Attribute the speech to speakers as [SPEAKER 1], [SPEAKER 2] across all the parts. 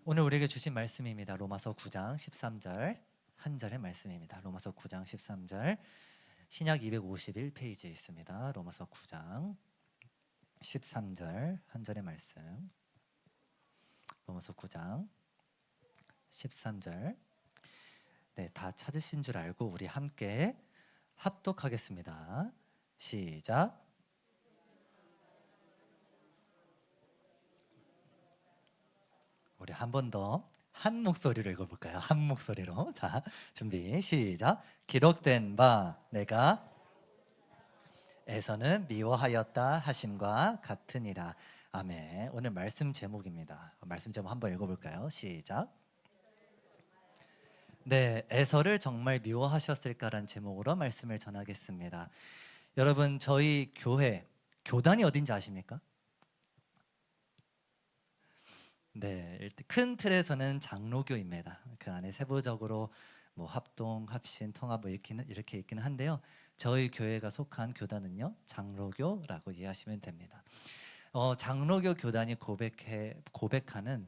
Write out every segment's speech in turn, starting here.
[SPEAKER 1] 오늘 우리에게 주신 말씀입니다. 로마서 9장 13절 한 절의 말씀입니다. 로마서 9장 13절 신약 251페이지에 있습니다. 로마서 9장 13절 한 절의 말씀. 로마서 9장 13절. 네, 다 찾으신 줄 알고 우리 함께 합독하겠습니다. 시작. 우리 한 번 더 한 목소리로 읽어볼까요? 한 목소리로. 자, 준비 시작. 기록된 바 내가 에서는 미워하였다 하심과 같으니라. 아멘. 오늘 말씀 제목입니다. 말씀 제목 한번 읽어볼까요? 시작. 네, 에서를 정말 미워하셨을까라는 제목으로 말씀을 전하겠습니다. 여러분, 저희 교회 교단이 어딘지 아십니까? 네, 일단 큰 틀에서는 장로교입니다. 그 안에 세부적으로 뭐 합동, 합신, 통합 뭐 이렇게 있기는 한데요. 저희 교회가 속한 교단은요 장로교라고 이해하시면 됩니다. 장로교 교단이 고백하는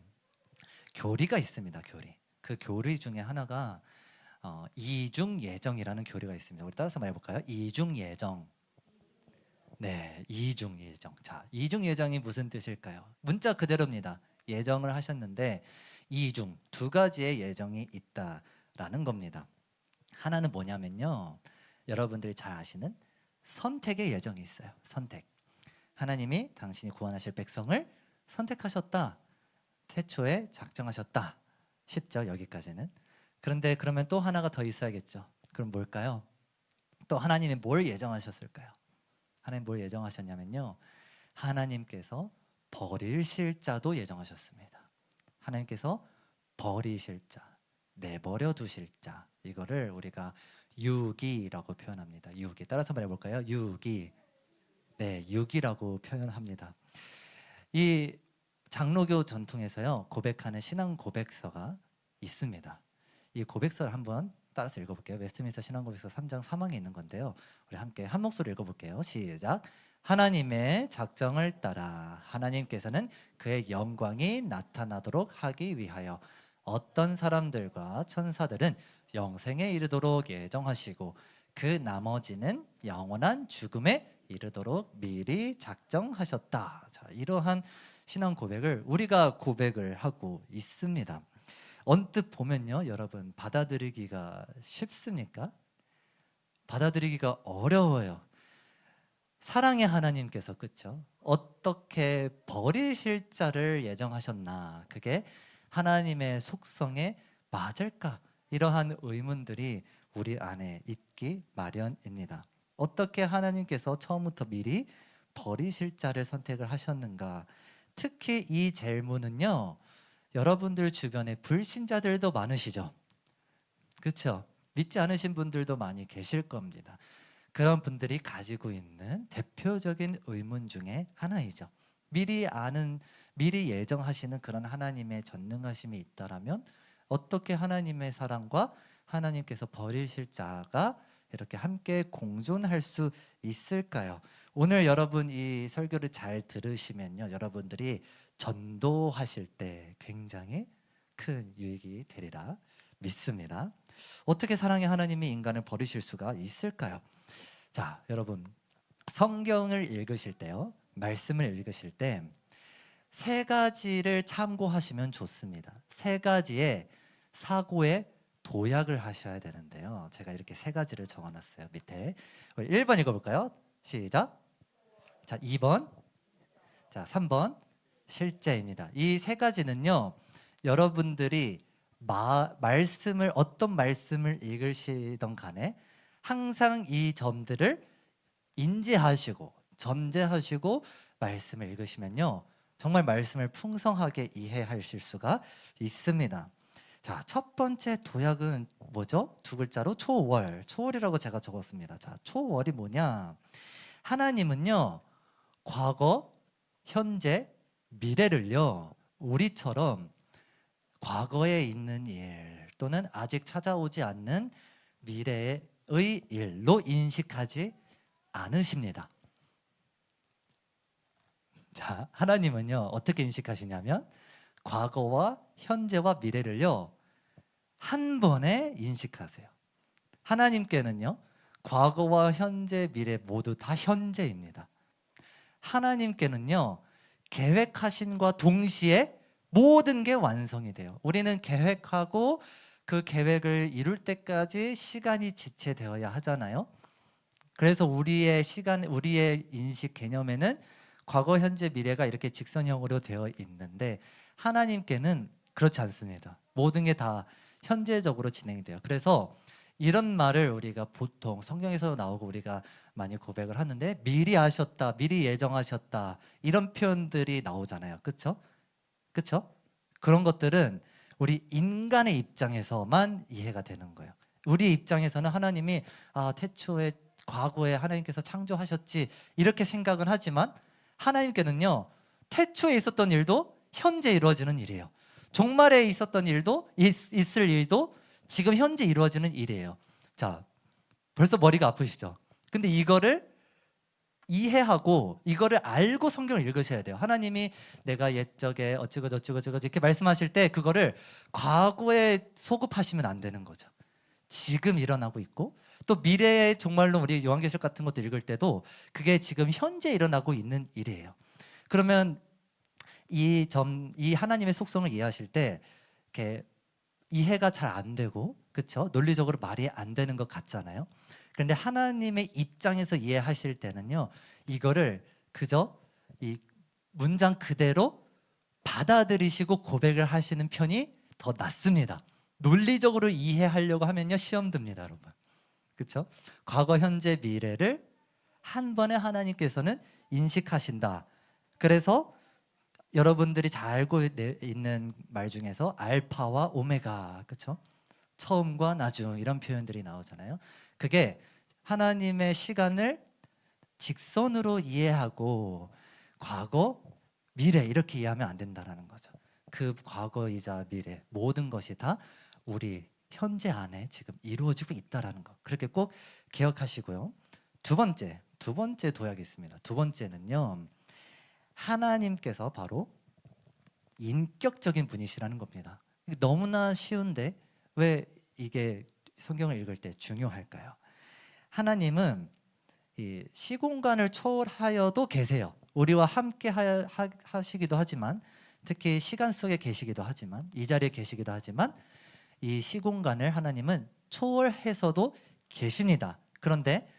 [SPEAKER 1] 교리가 있습니다. 교리. 그 교리 중에 하나가 이중예정이라는 교리가 있습니다. 우리 따라서 말해볼까요? 이중예정. 네, 이중예정. 자, 이중예정이 무슨 뜻일까요? 문자 그대로입니다. 예정을 하셨는데 이중 두 가지의 예정이 있다라는 겁니다. 하나는 뭐냐면요, 여러분들이 잘 아시는 선택의 예정이 있어요. 선택. 하나님이 당신이 구원하실 백성을 선택하셨다, 태초에 작정하셨다. 쉽죠, 여기까지는. 그런데 그러면 또 하나가 더 있어야겠죠. 그럼 뭘까요? 또 하나님이 뭘 예정하셨을까요? 하나님 뭘 예정하셨냐면요, 하나님께서 버리실 자도 예정하셨습니다. 하나님께서 버리실 자, 내버려 두실 자, 이거를 우리가 유기라고 표현합니다. 유기. 따라서 말해볼까요? 유기. 네, 유기라고 표현합니다. 이 장로교 전통에서요 고백하는 신앙 고백서가 있습니다. 이 고백서를 한번 따라서 읽어볼게요. 웨스트민스터 신앙 고백서 3장 3항에 있는 건데요. 우리 함께 한 목소리 읽어볼게요. 시작. 하나님의 작정을 따라 하나님께서는 그의 영광이 나타나도록 하기 위하여 어떤 사람들과 천사들은 영생에 이르도록 예정하시고 그 나머지는 영원한 죽음에 이르도록 미리 작정하셨다. 자, 이러한 신앙 고백을 우리가 고백을 하고 있습니다. 언뜻 보면요, 여러분, 받아들이기가 쉽습니까? 받아들이기가 어려워요. 사랑의 하나님께서, 그렇죠? 어떻게 버리실 자를 예정하셨나? 그게 하나님의 속성에 맞을까? 이러한 의문들이 우리 안에 있기 마련입니다. 어떻게 하나님께서 처음부터 미리 버리실 자를 선택을 하셨는가? 특히 이 질문은요, 여러분들 주변에 불신자들도 많으시죠? 그렇죠? 믿지 않으신 분들도 많이 계실 겁니다. 그런 분들이 가지고 있는 대표적인 의문 중에 하나이죠. 미리 예정하시는 그런 하나님의 전능하심이 있다라면 어떻게 하나님의 사랑과 하나님께서 버리실 자가 이렇게 함께 공존할 수 있을까요? 오늘 여러분 이 설교를 잘 들으시면요, 여러분들이 전도하실 때 굉장히 큰 유익이 되리라 믿습니다. 어떻게 사랑의 하나님이 인간을 버리실 수가 있을까요? 자, 여러분, 성경을 읽으실 때요, 말씀을 읽으실 때 세 가지를 참고하시면 좋습니다. 세 가지의 사고의 도약을 하셔야 되는데요, 제가 이렇게 세 가지를 적어놨어요. 밑에 1번 읽어볼까요? 시작. 자, 2번, 자, 3번 실제입니다. 이 세 가지는요, 여러분들이 어떤 말씀을 읽으시던 간에 항상 이 점들을 인지하시고 전제하시고 말씀을 읽으시면요, 정말 말씀을 풍성하게 이해하실 수가 있습니다. 자, 첫 번째 도약은 뭐죠? 두 글자로 초월. 초월이라고 제가 적었습니다. 자, 초월이 뭐냐? 하나님은요, 과거, 현재, 미래를요, 우리처럼 과거에 있는 일 또는 아직 찾아오지 않는 미래의 일로 인식하지 않으십니다. 자, 하나님은요 어떻게 인식하시냐면 과거와 현재와 미래를요 한 번에 인식하세요. 하나님께는요 과거와 현재, 미래 모두 다 현재입니다. 하나님께는요 계획하신과 동시에 모든 게 완성이 돼요. 우리는 계획하고 그 계획을 이룰 때까지 시간이 지체되어야 하잖아요. 그래서 우리의 시간, 우리의 인식 개념에는 과거, 현재, 미래가 이렇게 직선형으로 되어 있는데 하나님께는 그렇지 않습니다. 모든 게 다 현재적으로 진행이 돼요. 그래서 이런 말을 우리가 보통 성경에서 나오고 우리가 많이 고백을 하는데 미리 아셨다, 미리 예정하셨다 이런 표현들이 나오잖아요. 그렇죠? 그렇죠? 그런 것들은 우리 인간의 입장에서만 이해가 되는 거예요. 우리 입장에서는 하나님이 태초에 과거에 하나님께서 창조하셨지 이렇게 생각은 하지만 하나님께는요 태초에 있었던 일도 현재 이루어지는 일이에요. 종말에 있었던 일도 있을 일도 지금 현재 이루어지는 일이에요. 자, 벌써 머리가 아프시죠? 근데 이거를 이해하고 이거를 알고 성경을 읽으셔야 돼요. 하나님이 내가 옛적에 어찌고 저찌고 저찌고 이렇게 말씀하실 때 그거를 과거에 소급하시면 안 되는 거죠. 지금 일어나고 있고 또 미래의 정말로 우리 요한계시록 같은 것도 읽을 때도 그게 지금 현재 일어나고 있는 일이에요. 그러면 이 하나님의 속성을 이해하실 때 이렇게 이해가 잘 안 되고 그렇죠? 논리적으로 말이 안 되는 것 같잖아요. 그런데 하나님의 입장에서 이해하실 때는요 이거를 그저 이 문장 그대로 받아들이시고 고백을 하시는 편이 더 낫습니다. 논리적으로 이해하려고 하면요 시험 듭니다, 여러분. 그렇죠? 과거, 현재, 미래를 한 번에 하나님께서는 인식하신다. 그래서 여러분들이 잘 알고 있는 말 중에서 알파와 오메가, 그렇죠? 처음과 나중 이런 표현들이 나오잖아요. 그게 하나님의 시간을 직선으로 이해하고 과거, 미래 이렇게 이해하면 안 된다라는 거죠. 그 과거이자 미래 모든 것이 다 우리 현재 안에 지금 이루어지고 있다라는 거. 그렇게 꼭 기억하시고요. 두 번째 도약이 있습니다. 두 번째는요. 하나님께서 바로 인격적인 분이시라는 겁니다. 너무나 쉬운데 왜 이게 성경을 읽을 때 중요할까요? 하나님은 이 시공간을 초월하여도 계세요. 우리와 함께 하시기도 하지만 특히 시간 속에 계시기도 하지만 이 자리에 계시기도 하지만 이 시공간을 하나님은 초월해서도 계십니다. 그런데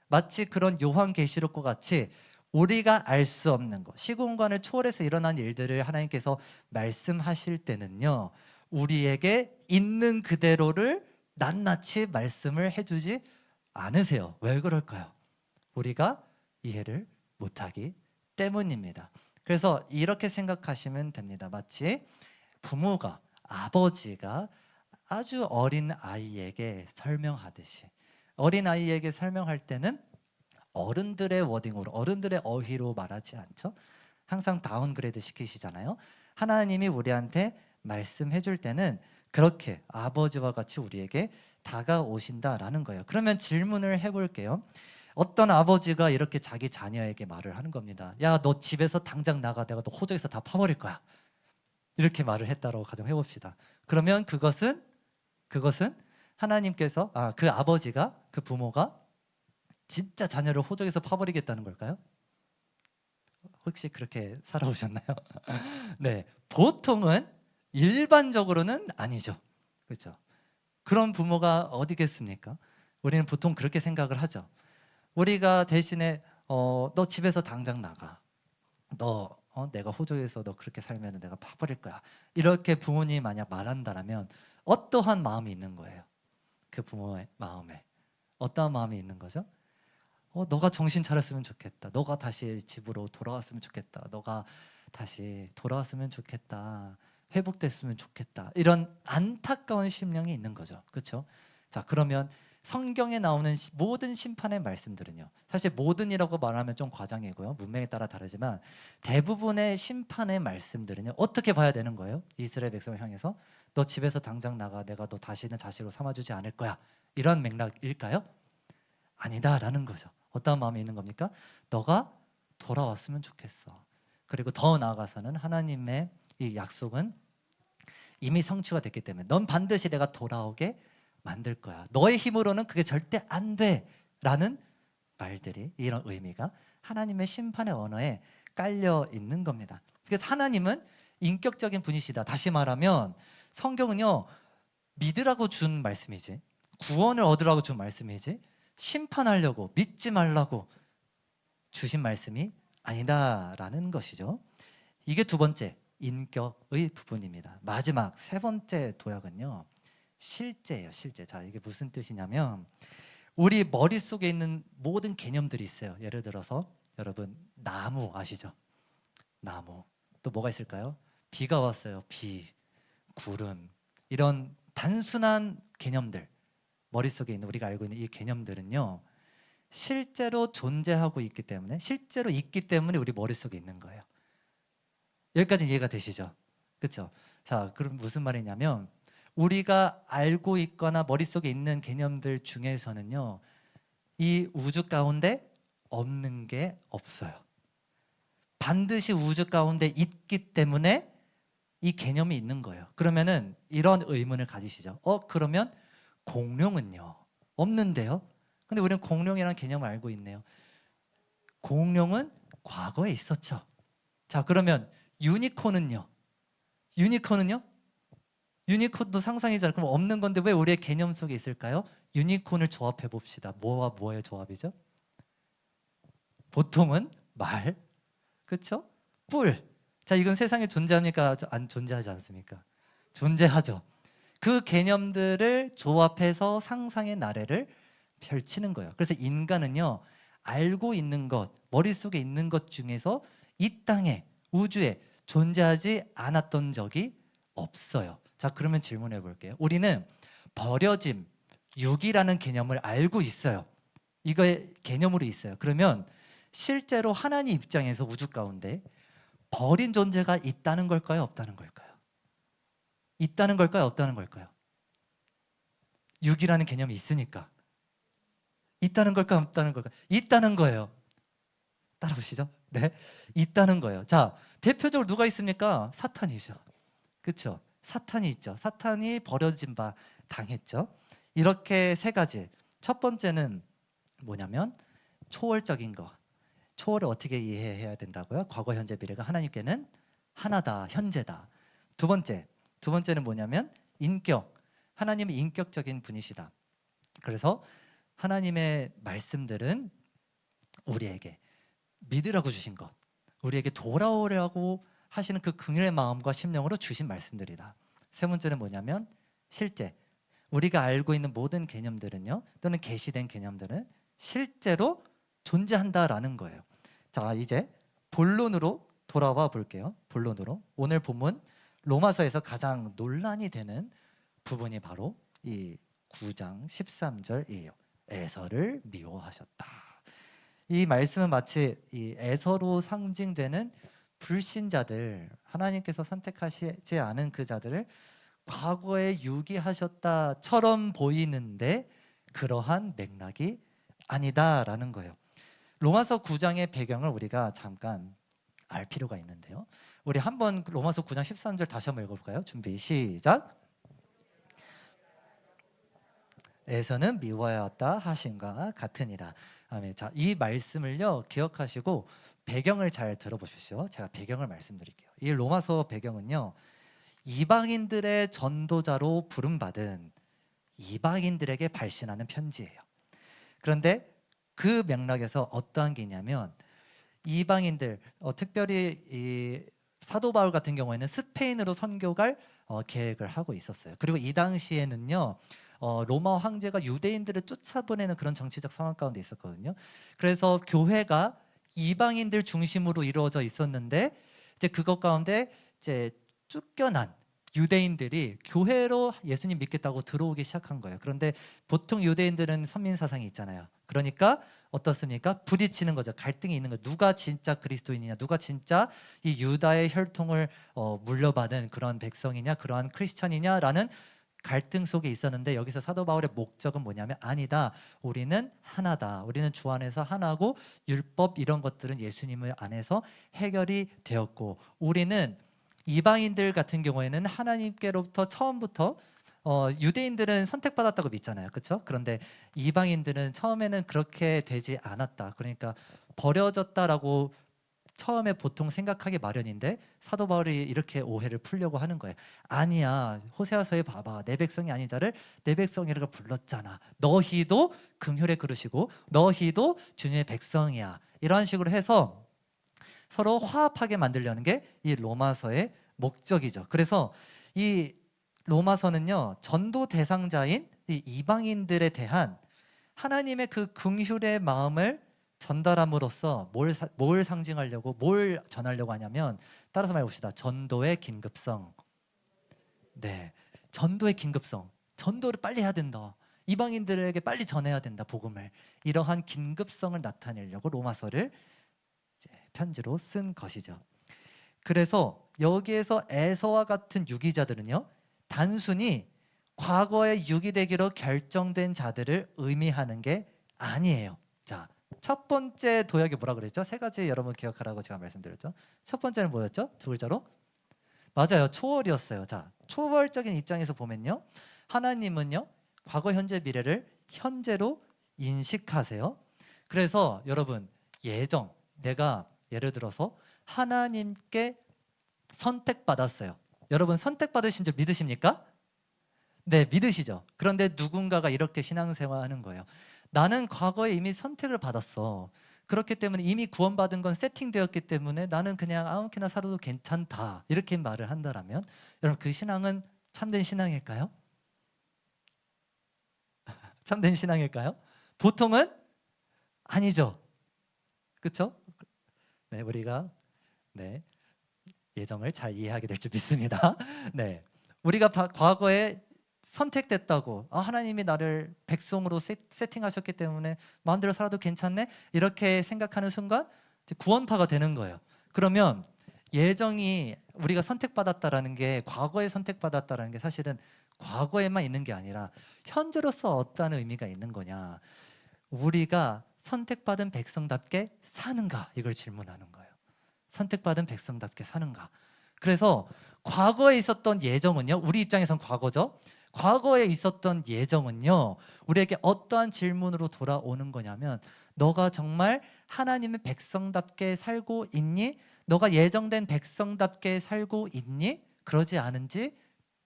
[SPEAKER 1] 마치 그런 요한계시록과 같이 우리가 알 수 없는 것, 시공간을 초월해서 일어난 일들을 하나님께서 말씀하실 때는요 우리에게 있는 그대로를 낱낱이 말씀을 해주지 않으세요. 왜 그럴까요? 우리가 이해를 못하기 때문입니다. 그래서 이렇게 생각하시면 됩니다. 마치 부모가, 아버지가 아주 어린 아이에게 설명하듯이 어린 아이에게 설명할 때는 어른들의 워딩으로, 어른들의 어휘로 말하지 않죠. 항상 다운그레이드 시키시잖아요. 하나님이 우리한테 말씀해 줄 때는 그렇게 아버지와 같이 우리에게 다가오신다라는 거예요. 그러면 질문을 해볼게요. 어떤 아버지가 이렇게 자기 자녀에게 말을 하는 겁니다. 야, 너 집에서 당장 나가. 내가 너 호적에서 다 파버릴 거야. 이렇게 말을 했다고 가정해 봅시다. 그러면 그것은 하나님께서 그 아버지가, 그 부모가 진짜 자녀를 호적에서 파버리겠다는 걸까요? 혹시 그렇게 살아오셨나요? 네, 보통은 일반적으로는 아니죠. 그렇죠? 그런 부모가 어디겠습니까? 우리는 보통 그렇게 생각을 하죠. 우리가 대신에 너 집에서 당장 나가. 너 내가 호적에서 너 그렇게 살면 내가 파버릴 거야. 이렇게 부모님이 만약 말한다면 어떠한 마음이 있는 거예요? 그 부모의 마음에 어떠한 마음이 있는 거죠? 너가 정신 차렸으면 좋겠다. 너가 다시 집으로 돌아왔으면 좋겠다. 너가 다시 돌아왔으면 좋겠다. 회복됐으면 좋겠다. 이런 안타까운 심령이 있는 거죠. 그렇죠? 자, 그러면 성경에 나오는 모든 심판의 말씀들은요. 사실 모든이라고 말하면 좀 과장이고요. 문맥에 따라 다르지만 대부분의 심판의 말씀들은요. 어떻게 봐야 되는 거예요? 이스라엘 백성을 향해서 너 집에서 당장 나가. 내가 너 다시는 자식으로 삼아주지 않을 거야. 이런 맥락일까요? 아니다라는 거죠. 어떤 마음이 있는 겁니까? 너가 돌아왔으면 좋겠어. 그리고 더 나아가서는 하나님의 이 약속은 이미 성취가 됐기 때문에 넌 반드시 내가 돌아오게 만들 거야. 너의 힘으로는 그게 절대 안 돼. 라는 말들이, 이런 의미가 하나님의 심판의 언어에 깔려 있는 겁니다. 그래서 하나님은 인격적인 분이시다. 다시 말하면 성경은요, 믿으라고 준 말씀이지, 구원을 얻으라고 준 말씀이지, 심판하려고, 믿지 말라고 주신 말씀이 아니다라는 것이죠. 이게 두 번째 인격의 부분입니다. 마지막 세 번째 도약은요, 실제예요. 실제. 자, 이게 무슨 뜻이냐면 우리 머릿속에 있는 모든 개념들이 있어요. 예를 들어서 여러분, 나무 아시죠? 나무. 또 뭐가 있을까요? 비가 왔어요. 비, 구름. 이런 단순한 개념들, 머릿속에 있는, 우리가 알고 있는 이 개념들은요, 실제로 존재하고 있기 때문에, 실제로 있기 때문에 우리 머릿속에 있는 거예요. 여기까지 이해가 되시죠? 그렇죠? 자, 그럼 무슨 말이냐면 우리가 알고 있거나 머릿속에 있는 개념들 중에서는요, 이 우주 가운데 없는 게 없어요. 반드시 우주 가운데 있기 때문에 이 개념이 있는 거예요. 그러면은 이런 의문을 가지시죠. 그러면 공룡은요? 없는데요? 근데 우리는 공룡이라는 개념을 알고 있네요. 공룡은 과거에 있었죠. 자, 그러면 유니콘은요? 유니콘은요? 유니콘도 상상이잖아요. 그럼 없는 건데 왜 우리의 개념 속에 있을까요? 유니콘을 조합해 봅시다. 뭐와 뭐의 조합이죠? 보통은 말, 그렇죠? 뿔. 자, 이건 세상에 존재합니까? 안 존재하지 않습니까? 존재하죠. 그 개념들을 조합해서 상상의 나래를 펼치는 거예요. 그래서 인간은요, 알고 있는 것, 머릿속에 있는 것 중에서 이 땅에, 우주에 존재하지 않았던 적이 없어요. 자, 그러면 질문해 볼게요. 우리는 버려짐, 유기라는 개념을 알고 있어요. 이거의 개념으로 있어요. 그러면 실제로 하나님 입장에서 우주 가운데 버린 존재가 있다는 걸까요? 없다는 걸까요? 있다는 걸까요? 없다는 걸까요? 유기라는 개념이 있으니까. 있다는 걸까요? 없다는 걸까요? 있다는 거예요. 따라오시죠? 네, 있다는 거예요. 자, 대표적으로 누가 있습니까? 사탄이죠. 그렇죠? 사탄이 있죠. 사탄이 버려진 바 당했죠. 이렇게 세 가지. 첫 번째는 뭐냐면 초월적인 거. 초월을 어떻게 이해해야 된다고요? 과거, 현재, 미래가 하나님께는 하나다, 현재다. 두 번째는 뭐냐면 인격. 하나님은 인격적인 분이시다. 그래서 하나님의 말씀들은 우리에게 믿으라고 주신 것, 우리에게 돌아오려고 하시는 그 긍휼의 마음과 심령으로 주신 말씀들이다. 세 번째는 뭐냐면 실제. 우리가 알고 있는 모든 개념들은요, 또는 계시된 개념들은 실제로 존재한다라는 거예요. 자, 이제 본론으로 돌아와 볼게요. 본론으로. 오늘 본문 로마서에서 가장 논란이 되는 부분이 바로 이 9장 13절이에요. 에서를 미워하셨다. 이 말씀은 마치 이 에서로 상징되는 불신자들, 하나님께서 선택하시지 않은 그 자들을 과거에 유기하셨다처럼 보이는데 그러한 맥락이 아니다라는 거예요. 로마서 9장의 배경을 우리가 잠깐 알 필요가 있는데요. 우리 한번 로마서 9장 13절 다시 한번 읽어볼까요? 준비 시작. 에서는 미워하였다 하심과 같으니라. 아멘. 자, 이 말씀을요 기억하시고 배경을 잘 들어보십시오. 제가 배경을 말씀드릴게요. 이 로마서 배경은요, 이방인들의 전도자로 부름받은 이방인들에게 발신하는 편지예요. 그런데 그 맥락에서 어떠한 게 있냐면 이방인들, 특별히 이 사도 바울 같은 경우에는 스페인으로 선교 갈 계획을 하고 있었어요. 그리고 이 당시에는요, 로마 황제가 유대인들을 쫓아보내는 그런 정치적 상황 가운데 있었거든요. 그래서 교회가 이방인들 중심으로 이루어져 있었는데 이제 그것 가운데 이제 쫓겨난 유대인들이 교회로 예수님 믿겠다고 들어오기 시작한 거예요. 그런데 보통 유대인들은 선민 사상이 있잖아요. 그러니까 어떻습니까? 부딪히는 거죠. 갈등이 있는 거예요. 누가 진짜 그리스도인이냐, 누가 진짜 이 유다의 혈통을 물려받은 그런 백성이냐, 그러한 크리스천이냐라는 갈등 속에 있었는데, 여기서 사도 바울의 목적은 뭐냐면 아니다, 우리는 하나다, 우리는 주 안에서 하나고 율법 이런 것들은 예수님을 안에서 해결이 되었고 우리는 이방인들 같은 경우에는 하나님께로부터 처음부터 유대인들은 선택받았다고 믿잖아요. 그렇죠? 그런데 이방인들은 처음에는 그렇게 되지 않았다. 그러니까 버려졌다라고 처음에 보통 생각하기 마련인데 사도 바울이 이렇게 오해를 풀려고 하는 거예요. 아니야, 호세아서에 봐봐, 내 백성이 아닌 자를 내 백성이라고 불렀잖아. 너희도 긍휼의 그릇이고 너희도 주님의 백성이야. 이런 식으로 해서 서로 화합하게 만들려는 게 이 로마서의 목적이죠. 그래서 이 로마서는요, 전도 대상자인 이 이방인들에 대한 하나님의 그 긍휼의 마음을 전달함으로써 뭘 상징하려고, 뭘 전하려고 하냐면, 따라서 말해봅시다. 전도의 긴급성. 네, 전도의 긴급성. 전도를 빨리 해야 된다. 이방인들에게 빨리 전해야 된다, 복음을. 이러한 긴급성을 나타내려고 로마서를 이제 편지로 쓴 것이죠. 그래서 여기에서 에서와 같은 유기자들은요, 단순히 과거에 유기되기로 결정된 자들을 의미하는 게 아니에요. 자, 첫 번째 도약이 뭐라 그랬죠? 세 가지 여러분 기억하라고 제가 말씀드렸죠. 첫 번째는 뭐였죠? 두 글자로? 맞아요, 초월이었어요. 자, 초월적인 입장에서 보면요, 하나님은요, 과거, 현재, 미래를 현재로 인식하세요. 그래서 여러분, 예정, 내가 예를 들어서 하나님께 선택받았어요. 여러분, 선택받으신 줄 믿으십니까? 네, 믿으시죠. 그런데 누군가가 이렇게 신앙생활하는 거예요. 나는 과거에 이미 선택을 받았어. 그렇기 때문에 이미 구원받은 건 세팅되었기 때문에 나는 그냥 아무렇게나 살아도 괜찮다, 이렇게 말을 한다라면, 여러분, 그 신앙은 참된 신앙일까요? 참된 신앙일까요? 보통은 아니죠. 그렇죠? 네, 우리가 네, 예정을 잘 이해하게 될 줄 믿습니다. 네, 우리가 과거에 선택됐다고, 하나님이 나를 백성으로 세팅하셨기 때문에 마음대로 살아도 괜찮네, 이렇게 생각하는 순간 이제 구원파가 되는 거예요. 그러면 예정이, 우리가 선택받았다라는 게, 과거에 선택받았다라는 게 사실은 과거에만 있는 게 아니라 현재로서 어떤 의미가 있는 거냐, 우리가 선택받은 백성답게 사는가, 이걸 질문하는 거예요. 선택받은 백성답게 사는가. 그래서 과거에 있었던 예정은요, 우리 입장에선 과거죠. 과거에 있었던 예정은요, 우리에게 어떠한 질문으로 돌아오는 거냐면, 너가 정말 하나님의 백성답게 살고 있니? 너가 예정된 백성답게 살고 있니? 그러지 않은지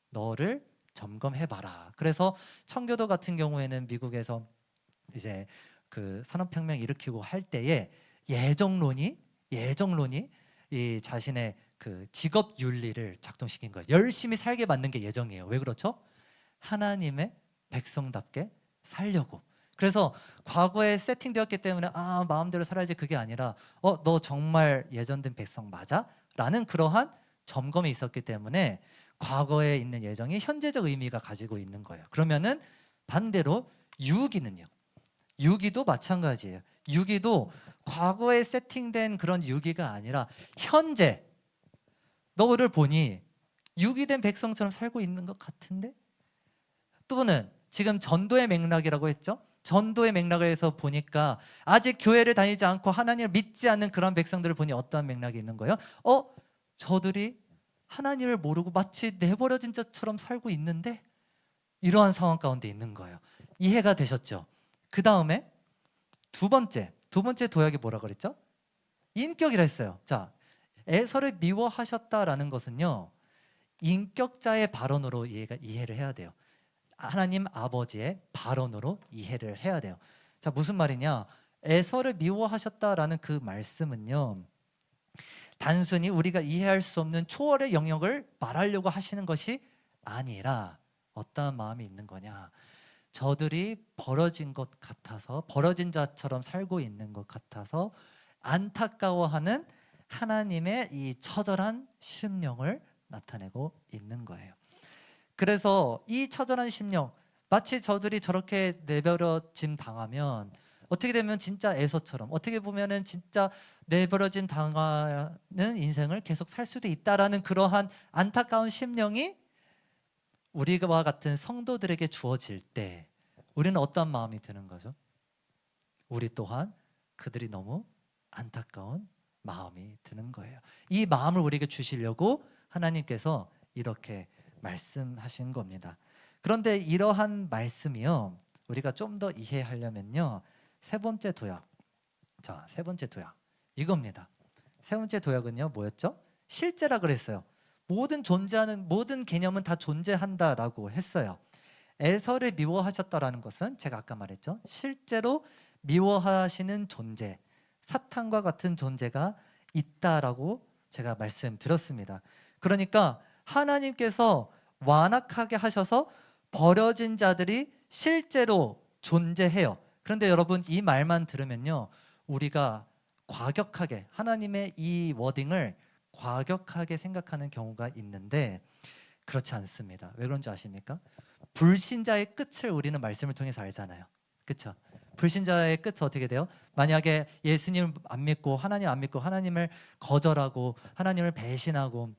[SPEAKER 1] 너를 점검해봐라. 그래서 청교도 같은 경우에는 미국에서 이제 그 산업혁명 일으키고 할 때에 예정론이 이 자신의 그 직업 윤리를 작동시킨 거예요. 열심히 살게 만든 게 예정이에요. 왜 그렇죠? 하나님의 백성답게 살려고. 그래서 과거에 세팅되었기 때문에 마음대로 살아야지, 그게 아니라 너 정말 예정된 백성 맞아? 라는 그러한 점검이 있었기 때문에 과거에 있는 예정이 현재적 의미가 가지고 있는 거예요. 그러면은 반대로 유기는요, 유기도 마찬가지예요. 유기도 과거에 세팅된 그런 유기가 아니라 현재 너를 보니 유기된 백성처럼 살고 있는 것 같은데? 또는 지금 전도의 맥락이라고 했죠? 전도의 맥락을 해서 보니까 아직 교회를 다니지 않고 하나님을 믿지 않는 그런 백성들을 보니 어떠한 맥락이 있는 거예요? 저들이 하나님을 모르고 마치 내버려진 자처럼 살고 있는데? 이러한 상황 가운데 있는 거예요. 이해가 되셨죠? 그 다음에 두 번째 도약이 뭐라 그랬죠? 인격이라 했어요. 자, 에서를 미워하셨다라는 것은요, 인격자의 발언으로 이해를 해야 돼요. 하나님 아버지의 발언으로 이해를 해야 돼요. 자, 무슨 말이냐? 에서를 미워하셨다라는 그 말씀은요, 단순히 우리가 이해할 수 없는 초월의 영역을 말하려고 하시는 것이 아니라 어떠한 마음이 있는 거냐? 저들이 벌어진 것 같아서, 벌어진 자처럼 살고 있는 것 같아서 안타까워하는 하나님의 이 처절한 심령을 나타내고 있는 거예요. 그래서 이 처절한 심령, 마치 저들이 저렇게 내버려짐 당하면 어떻게 되면 진짜 에서처럼, 어떻게 보면은 진짜 내버려짐 당하는 인생을 계속 살 수도 있다라는 그러한 안타까운 심령이 우리와 같은 성도들에게 주어질 때 우리는 어떤 마음이 드는 거죠? 우리 또한 그들이 너무 안타까운 마음이 드는 거예요. 이 마음을 우리에게 주시려고 하나님께서 이렇게 말씀하신 겁니다. 그런데 이러한 말씀이요, 우리가 좀 더 이해하려면요, 세 번째 도약. 자, 세 번째 도약 이겁니다. 세 번째 도약은요, 뭐였죠? 실제라 그랬어요. 모든 개념은 다 존재한다라고 했어요. 에서를 미워하셨다라는 것은 제가 아까 말했죠. 실제로 미워하시는 존재, 사탄과 같은 존재가 있다라고 제가 말씀드렸습니다. 그러니까 하나님께서 완악하게 하셔서 버려진 자들이 실제로 존재해요. 그런데 여러분, 이 말만 들으면요, 우리가 과격하게 하나님의 이 워딩을 과격하게 생각하는 경우가 있는데 그렇지 않습니다. 왜 그런지 아십니까? 불신자의 끝을 우리는 말씀을 통해서 알잖아요. 그렇죠? 불신자의 끝은 어떻게 돼요? 만약에 예수님을 안 믿고 하나님 안 믿고 하나님을 거절하고 하나님을 배신하고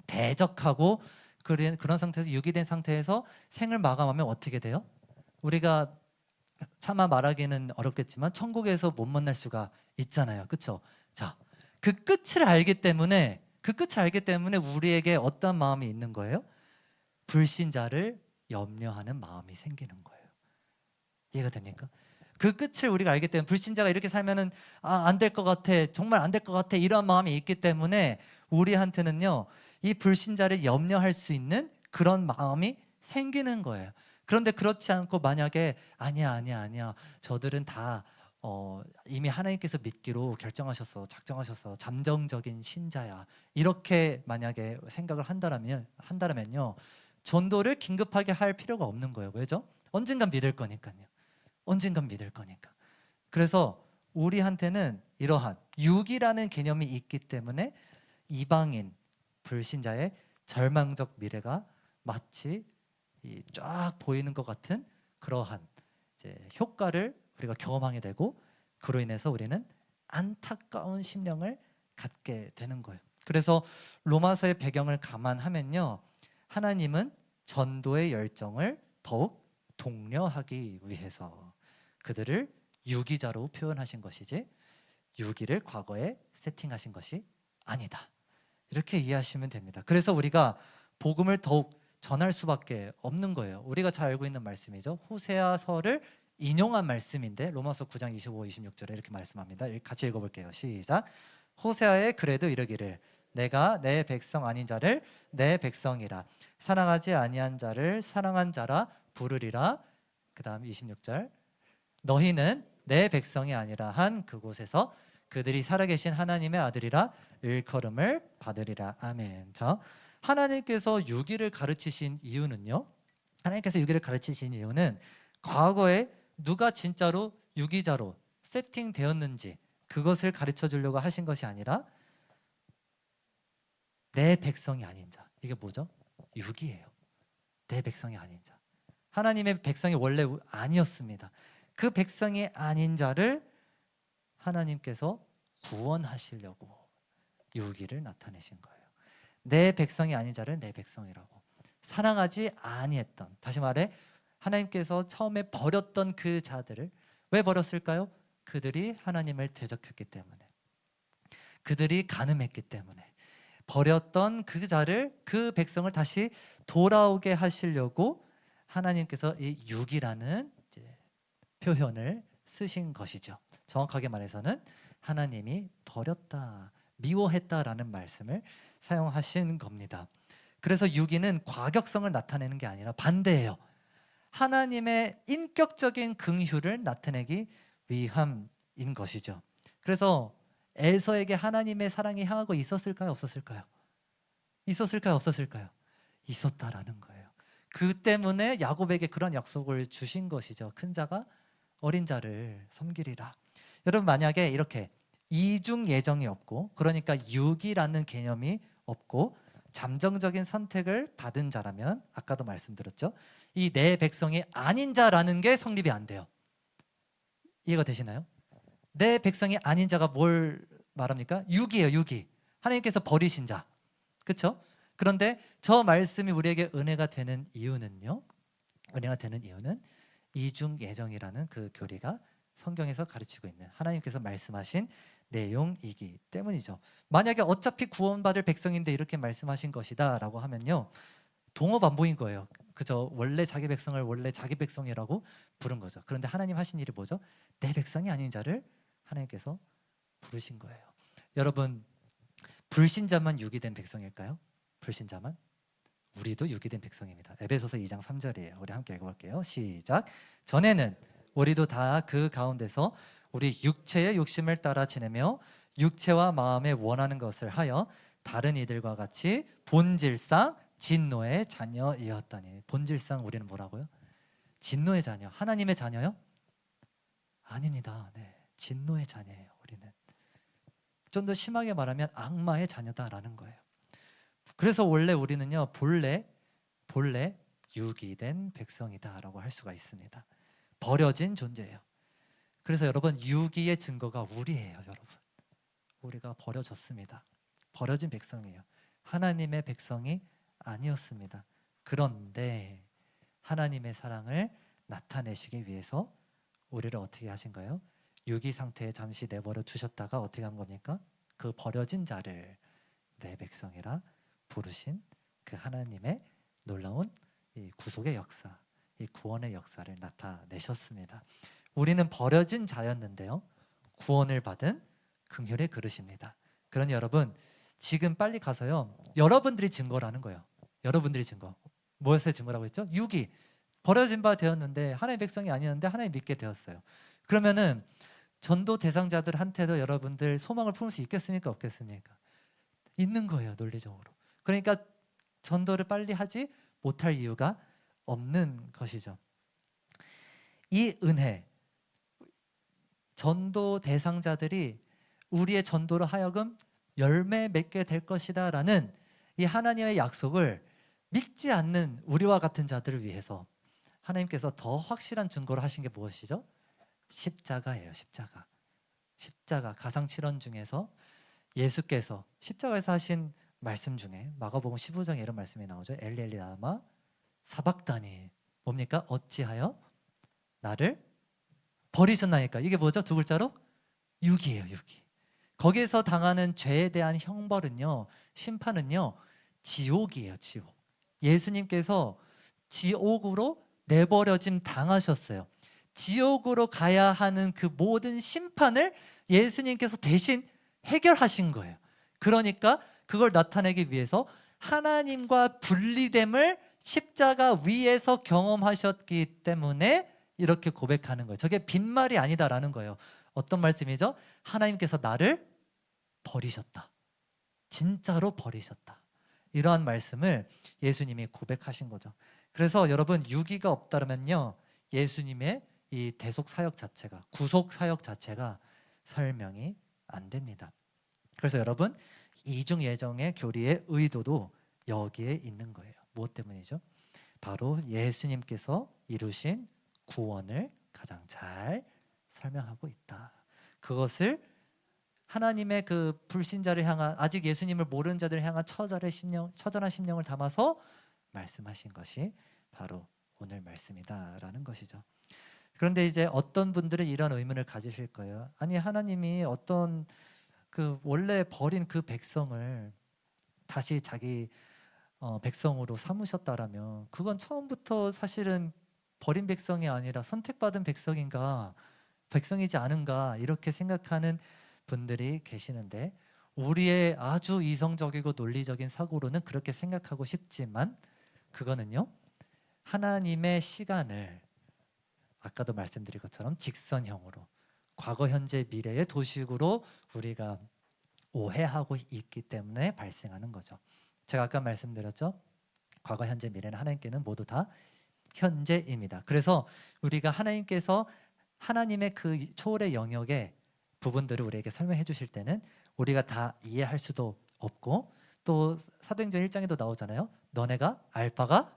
[SPEAKER 1] 대적하고 그런 상태에서 유기된 상태에서 생을 마감하면 어떻게 돼요? 우리가 차마 말하기는 어렵겠지만 천국에서 못 만날 수가 있잖아요. 그렇죠? 자, 그 끝을 알기 때문에 우리에게 어떤 마음이 있는 거예요? 불신자를 염려하는 마음이 생기는 거예요. 이해가 됩니까? 그 끝을 우리가 알기 때문에 불신자가 이렇게 살면은 안 될 것 같아, 정말 안 될 것 같아, 이런 마음이 있기 때문에 우리한테는요, 이 불신자를 염려할 수 있는 그런 마음이 생기는 거예요. 그런데 그렇지 않고 만약에 아니야 저들은 다 이미 하나님께서 믿기로 작정하셨어, 잠정적인 신자야, 이렇게 만약에 생각을 한다면요, 전도를 긴급하게 할 필요가 없는 거예요. 왜죠? 언젠간 믿을 거니까요. 언젠간 믿을 거니까. 그래서 우리한테는 이러한 육이라는 개념이 있기 때문에 이방인 불신자의 절망적 미래가 마치 쫙 보이는 것 같은 그러한 이제 효과를 우리가 경험하게 되고, 그로 인해서 우리는 안타까운 심령을 갖게 되는 거예요. 그래서 로마서의 배경을 감안하면요, 하나님은 전도의 열정을 더욱 독려하기 위해서 그들을 유기자로 표현하신 것이지 유기를 과거에 세팅하신 것이 아니다, 이렇게 이해하시면 됩니다. 그래서 우리가 복음을 더욱 전할 수밖에 없는 거예요. 우리가 잘 알고 있는 말씀이죠. 호세아서를 인용한 말씀인데 로마서 9장 25, 26절에 이렇게 말씀합니다. 같이 읽어볼게요. 시작. 호세아의 그래도 이르기를 내가 내 백성 아닌 자를 내 백성이라 사랑하지 아니한 자를 사랑한 자라 부르리라. 그 다음 26절. 너희는 내 백성이 아니라 한 그곳에서 그들이 살아계신 하나님의 아들이라 일컬음을 받으리라. 아멘. 자, 하나님께서 유기를 가르치신 이유는요, 과거에 누가 진짜로 유기자로 세팅되었는지 그것을 가르쳐 주려고 하신 것이 아니라 내 백성이 아닌 자. 이게 뭐죠? 유기예요. 내 백성이 아닌 자. 하나님의 백성이 원래 아니었습니다. 그 백성이 아닌 자를 하나님께서 구원하시려고 유기를 나타내신 거예요. 내 백성이 아닌 자를 내 백성이라고. 사랑하지 아니했던, 다시 말해 하나님께서 처음에 버렸던 그 자들을 왜 버렸을까요? 그들이 하나님을 대적했기 때문에, 그들이 간음했기 때문에 버렸던 그 백성을 다시 돌아오게 하시려고 하나님께서 이 유기라는 표현을 쓰신 것이죠. 정확하게 말해서는 하나님이 버렸다, 미워했다라는 말씀을 사용하신 겁니다. 그래서 유기는 과격성을 나타내는 게 아니라 반대예요. 하나님의 인격적인 긍휼을 나타내기 위함인 것이죠. 그래서 에서에게 하나님의 사랑이 향하고 있었을까요? 없었을까요? 없었을까요? 있었다라는 거예요. 그 때문에 야곱에게 그런 약속을 주신 것이죠. 큰 자가 어린 자를 섬기리라. 여러분, 만약에 이렇게 이중 예정이 없고, 그러니까 유기라는 개념이 없고 잠정적인 선택을 받은 자라면, 아까도 말씀드렸죠, 이 내 백성이 아닌 자라는 게 성립이 안 돼요. 이해가 되시나요? 내 백성이 아닌 자가 뭘 말합니까? 유기예요. 유기. 하나님께서 버리신 자. 그렇죠? 그런데 저 말씀이 우리에게 은혜가 되는 이유는 이중 예정이라는 그 교리가 성경에서 가르치고 있는, 하나님께서 말씀하신 내용이기 때문이죠. 만약에 어차피 구원받을 백성인데 이렇게 말씀하신 것이다 라고 하면요, 동업 안 보인 거예요. 그저 원래 자기 백성을 원래 자기 백성이라고 부른 거죠. 그런데 하나님 하신 일이 뭐죠? 내 백성이 아닌 자를 하나님께서 부르신 거예요. 여러분, 불신자만 유기된 백성일까요? 불신자만? 우리도 유기된 백성입니다. 에베소서 2장 3절이에요. 우리 함께 읽어볼게요. 시작. 전에는 우리도 다 그 가운데서 우리 육체의 욕심을 따라 지내며 육체와 마음에 원하는 것을 하여 다른 이들과 같이 본질상 진노의 자녀이었다니. 본질상 우리는 뭐라고요? 진노의 자녀. 하나님의 자녀요? 아닙니다. 네, 진노의 자녀예요. 우리는 좀 더 심하게 말하면 악마의 자녀다라는 거예요. 그래서 원래 우리는요, 본래 유기된 백성이다라고 할 수가 있습니다. 버려진 존재예요. 그래서 여러분, 유기의 증거가 우리예요. 여러분, 우리가 버려졌습니다. 버려진 백성이에요. 하나님의 백성이 아니었습니다. 그런데 하나님의 사랑을 나타내시기 위해서 우리를 어떻게 하신가요? 유기 상태에 잠시 내버려 두셨다가 어떻게 한 겁니까? 그 버려진 자를 내 백성이라 부르신 그 하나님의 놀라운 이 구속의 역사, 이 구원의 역사를 나타내셨습니다. 우리는 버려진 자였는데요, 구원을 받은 긍휼의 그릇입니다. 그러니 여러분, 지금 빨리 가서요, 여러분들이 증거라는 거예요. 여러분들이 증거. 무엇의 증거라고 했죠? 유기. 버려진 바 되었는데 하나님의 백성이 아니었는데 하나님 믿게 되었어요. 그러면은 전도 대상자들한테도 여러분들 소망을 품을 수 있겠습니까? 없겠습니까? 있는 거예요, 논리적으로. 그러니까 전도를 빨리 하지 못할 이유가 없는 것이죠. 이 은혜, 전도 대상자들이 우리의 전도로 하여금 열매 맺게 될 것이다 라는 이 하나님의 약속을 믿지 않는 우리와 같은 자들을 위해서 하나님께서 더 확실한 증거를 하신 게 무엇이죠? 십자가예요. 십자가. 가상칠언 중에서 예수께서 십자가에서 하신 말씀 중에 마가복음 15장에 이런 말씀이 나오죠. 엘리 엘리 라마 사박다니. 뭡니까? 어찌하여 나를 버리셨나이까. 이게 뭐죠? 두 글자로? 유기예요. 유기. 거기에서 당하는 죄에 대한 형벌은요, 심판은요, 지옥이에요. 지옥. 예수님께서 지옥으로 내버려짐 당하셨어요. 지옥으로 가야 하는 그 모든 심판을 예수님께서 대신 해결하신 거예요. 그러니까 그걸 나타내기 위해서 하나님과 분리됨을 십자가 위에서 경험하셨기 때문에 이렇게 고백하는 거예요. 저게 빈말이 아니다라는 거예요. 어떤 말씀이죠? 하나님께서 나를 버리셨다. 진짜로 버리셨다. 이러한 말씀을 예수님이 고백하신 거죠. 그래서 여러분, 유기가 없다면요, 예수님의 이 대속 사역 자체가, 구속 사역 자체가 설명이 안 됩니다. 그래서 여러분, 이중 예정의 교리의 의도도 여기에 있는 거예요. 무엇 때문이죠? 바로 예수님께서 이루신 구원을 가장 잘 설명하고 있다. 그것을 하나님의 그 불신자를 향한, 아직 예수님을 모르는 자들을 향한 처절한 심령을 담아서 말씀하신 것이 바로 오늘 말씀이다라는 것이죠. 그런데 이제 어떤 분들은 이런 의문을 가지실 거예요. 아니, 하나님이 어떤 그 원래 버린 그 백성을 다시 자기 백성으로 삼으셨다라면 그건 처음부터 사실은 버린 백성이 아니라 선택받은 백성인가, 백성이지 않은가, 이렇게 생각하는 분들이 계시는데, 우리의 아주 이성적이고 논리적인 사고로는 그렇게 생각하고 싶지만, 그거는요, 하나님의 시간을 아까도 말씀드린 것처럼 직선형으로, 과거 현재 미래의 도식으로 우리가 오해하고 있기 때문에 발생하는 거죠. 제가 아까 말씀드렸죠, 과거 현재 미래는 하나님께는 모두 다 현재입니다. 그래서 우리가 하나님께서 하나님의 그 초월의 영역의 부분들을 우리에게 설명해 주실 때는 우리가 다 이해할 수도 없고, 또 사도행전 1장에도 나오잖아요. 너네가 알 바가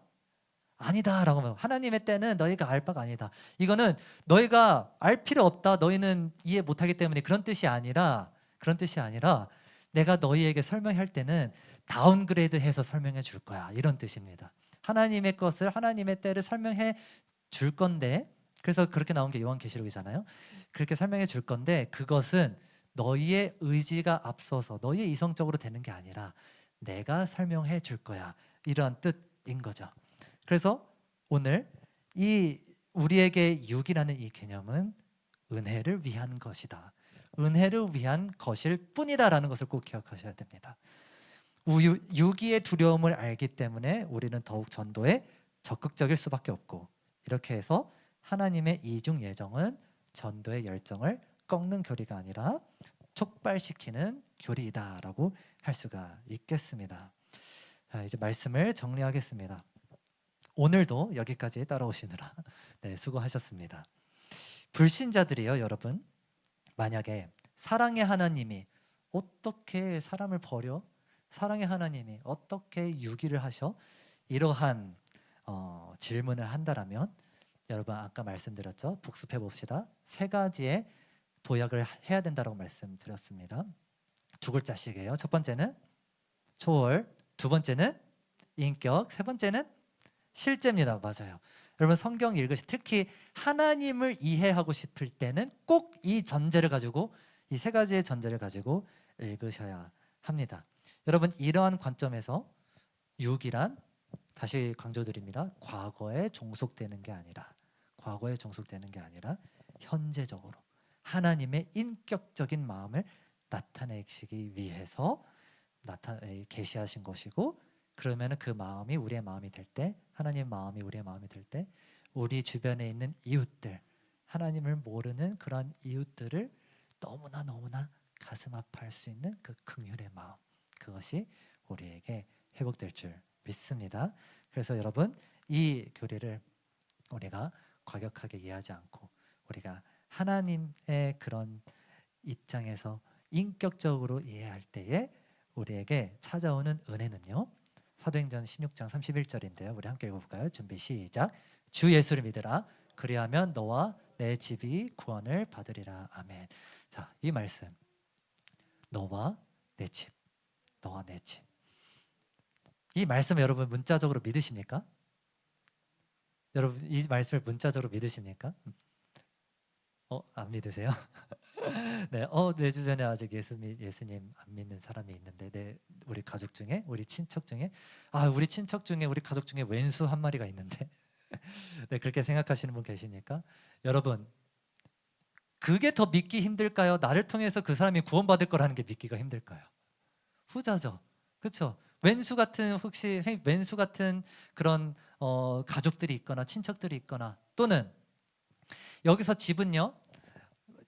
[SPEAKER 1] 아니다 라고 하면, 하나님의 때는 너희가 알 바가 아니다. 이거는 너희가 알 필요 없다, 너희는 이해 못하기 때문에, 그런 뜻이 아니라 내가 너희에게 설명할 때는 다운그레이드해서 설명해 줄 거야, 이런 뜻입니다. 하나님의 것을, 하나님의 때를 설명해 줄 건데, 그래서 그렇게 나온 게 요한계시록이잖아요. 그렇게 설명해 줄 건데, 그것은 너희의 의지가 앞서서 너희의 이성적으로 되는 게 아니라 내가 설명해 줄 거야. 이러한 뜻인 거죠. 그래서 오늘 이 우리에게 육이라는 이 개념은 은혜를 위한 것이다. 은혜를 위한 것일 뿐이다라는 것을 꼭 기억하셔야 됩니다. 유기의 두려움을 알기 때문에 우리는 더욱 전도에 적극적일 수밖에 없고, 이렇게 해서 하나님의 이중 예정은 전도의 열정을 꺾는 교리가 아니라 촉발시키는 교리이다라고 할 수가 있겠습니다. 자, 이제 말씀을 정리하겠습니다. 오늘도 여기까지 따라오시느라 수고하셨습니다. 불신자들이요, 여러분, 만약에 사랑의 하나님이 어떻게 사람을 버려? 사랑의 하나님이 어떻게 유기를 하셔? 이러한 질문을 한다라면, 여러분 아까 말씀드렸죠? 복습해 봅시다. 세 가지의 도약을 해야 된다고 말씀드렸습니다. 두 글자씩이에요. 첫 번째는 초월, 두 번째는 인격, 세 번째는 실제입니다. 맞아요. 여러분 성경 읽으시, 특히 하나님을 이해하고 싶을 때는 꼭 이 전제를 가지고, 이 세 가지의 전제를 가지고 읽으셔야 합니다. 여러분 이러한 관점에서 육이란, 다시 강조드립니다, 과거에 종속되는 게 아니라, 과거에 종속되는 게 아니라 현재적으로 하나님의 인격적인 마음을 나타내시기 위해서 계시하신 것이고, 그러면 그 마음이 우리의 마음이 될 때, 하나님의 마음이 우리의 마음이 될 때, 우리 주변에 있는 이웃들, 하나님을 모르는 그런 이웃들을 너무나 가슴 아파할 수 있는 그 긍휼의 마음, 그것이 우리에게 회복될 줄 믿습니다. 그래서 여러분 이 교리를 우리가 과격하게 이해하지 않고, 우리가 하나님의 그런 입장에서 인격적으로 이해할 때에 우리에게 찾아오는 은혜는요, 사도행전 16장 31절인데요. 우리 함께 읽어볼까요? 준비 시작. 주 예수를 믿으라. 그리하면 너와 내 집이 구원을 받으리라. 아멘. 자, 이 말씀, 너와 내 집, 너와 내 집, 이 말씀 여러분 문자적으로 믿으십니까? 여러분 이 말씀을 문자적으로 믿으십니까? 안 믿으세요? 네, 내 주변에 아직 예수님 안 믿는 사람이 있는데, 우리 가족 중에, 우리 친척 중에, 우리 친척 중에, 우리 가족 중에 왼수 한 마리가 있는데, 네, 그렇게 생각하시는 분 계시니까, 여러분 그게 더 믿기 힘들까요? 나를 통해서 그 사람이 구원받을 거라는 게 믿기가 힘들까요? 후자죠, 그렇죠? 혹시 왼수 같은 그런 가족들이 있거나 친척들이 있거나, 또는 여기서 집은요,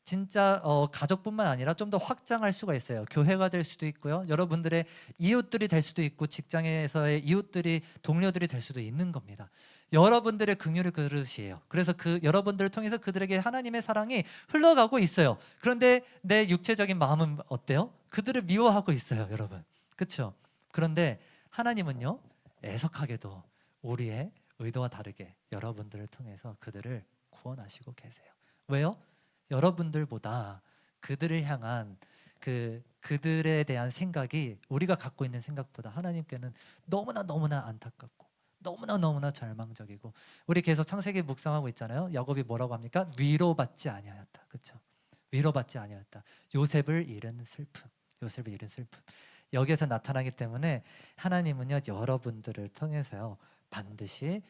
[SPEAKER 1] 진짜 가족뿐만 아니라 좀 더 확장할 수가 있어요. 교회가 될 수도 있고요, 여러분들의 이웃들이 될 수도 있고, 직장에서의 이웃들이, 동료들이 될 수도 있는 겁니다. 여러분들의 긍휼의 그릇이에요. 그래서 그 여러분들을 통해서 그들에게 하나님의 사랑이 흘러가고 있어요. 그런데 내 육체적인 마음은 어때요? 그들을 미워하고 있어요, 여러분. 그렇죠? 그런데 하나님은요, 애석하게도 우리의 의도와 다르게 여러분들을 통해서 그들을 구원하시고 계세요. 왜요? 여러분들보다 그들을 향한 그들에 대한 생각이 우리가 갖고 있는 생각보다 하나님께는 너무나 안타깝고 너무나 절망적이고, 우리 계속 창세기 묵상하고 있잖아요. 야곱이 뭐라고 합니까? 위로받지 아니하였다. 그렇죠? 위로받지 아니하였다. 요셉을 잃은 슬픔. 여기에서 나타나기 때문에 하나님은요, 여러분들을 통해서요 반드시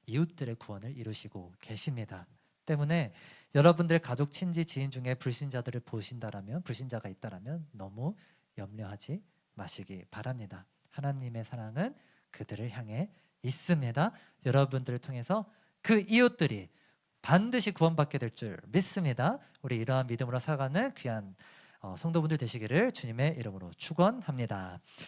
[SPEAKER 1] 이웃들의 구원을 이루시고 계십니다. 때문에 여러분들 가족, 친지, 지인 중에 불신자가 있다라면 너무 염려하지 마시기 바랍니다. 하나님의 사랑은 그들을 향해 있습니다. 여러분들을 통해서 그 이웃들이 반드시 구원받게 될 줄 믿습니다. 우리 이러한 믿음으로 살아가는 귀한 성도분들 되시기를 주님의 이름으로 축원합니다.